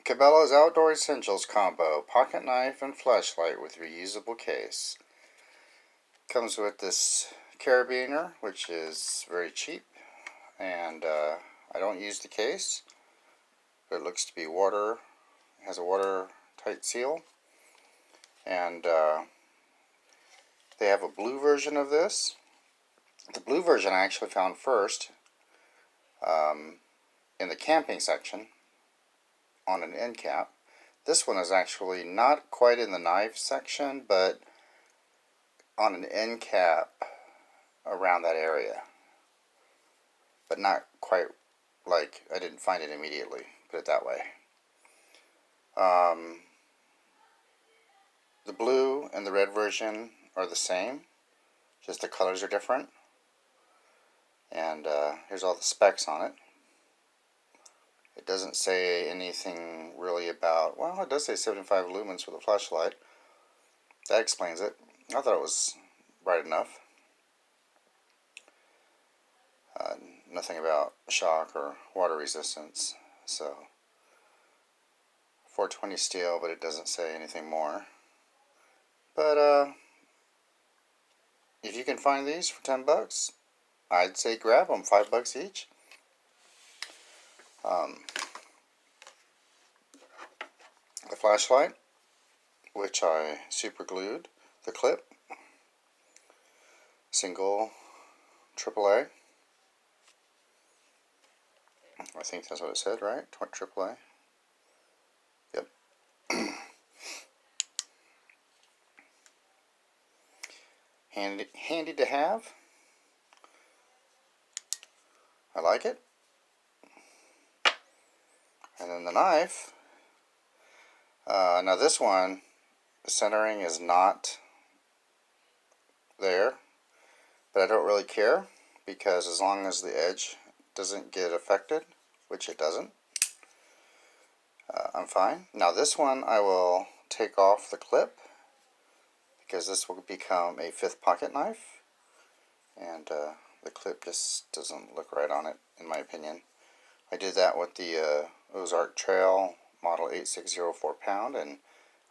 Cabela's Outdoor Essentials Combo, pocket knife and flashlight with reusable case. Comes with this carabiner, which is very cheap, and I don't use the case, but it looks to be water, has a watertight seal, and they have a blue version of this. The blue version I actually found first in the camping section on an end cap. This one is actually not quite in the knife section, but on an end cap around that area. But not quite, like, I didn't find it immediately, put it that way. The blue and the red version are the same, just the colors are different. And here's all the specs on it. It doesn't say anything really about, well, it does say 75 lumens for the flashlight. That explains it. I thought it was bright enough. Nothing about shock or water resistance. So 420 steel, but it doesn't say anything more. But if you can find these for 10 bucks, I'd say grab them, $5 each. The flashlight, which I super glued the clip, single AAA. I think that's what it said, right? AAA. Yep. Handy to have. I like it. And then the knife. Now this one, the centering is not there, but I don't really care, because as long as the edge doesn't get affected, which it doesn't, I'm fine. Now this one I will take off the clip, because this will become a 5th pocket knife, and the clip just doesn't look right on it, in my opinion. I did that with the Ozark Trail model 8604 pound, and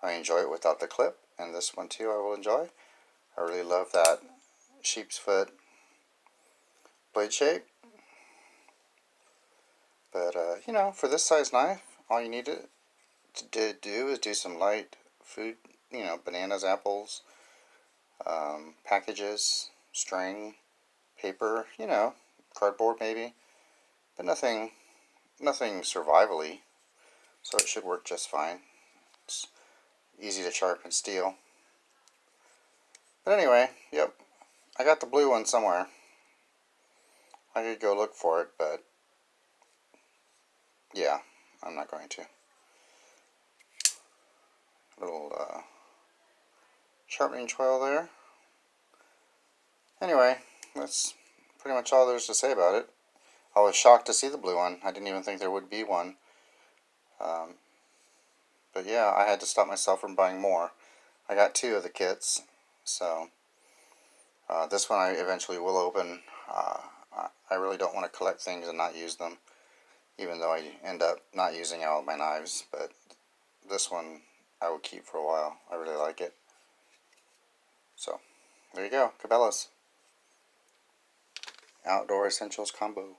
I enjoy it without the clip, and this one too I will enjoy. I really love that sheep's foot blade shape. But you know, for this size knife, all you need to do is do some light food, you know, bananas, apples, packages, string, paper, you know, cardboard maybe, but nothing survivally, so it should work just fine. It's easy to sharpen steel. But anyway, yep, I got the blue one somewhere. I could go look for it, but yeah, I'm not going to. Little sharpening choil there. Anyway, that's pretty much all there's to say about it. I was shocked to see the blue one. I didn't even think there would be one. But yeah, I had to stop myself from buying more. I got 2 of the kits, so this one I eventually will open. I really don't want to collect things and not use them, even though I end up not using all of my knives. But this one I will keep for a while. I really like it. So there you go, Cabela's Outdoor Essentials Combo.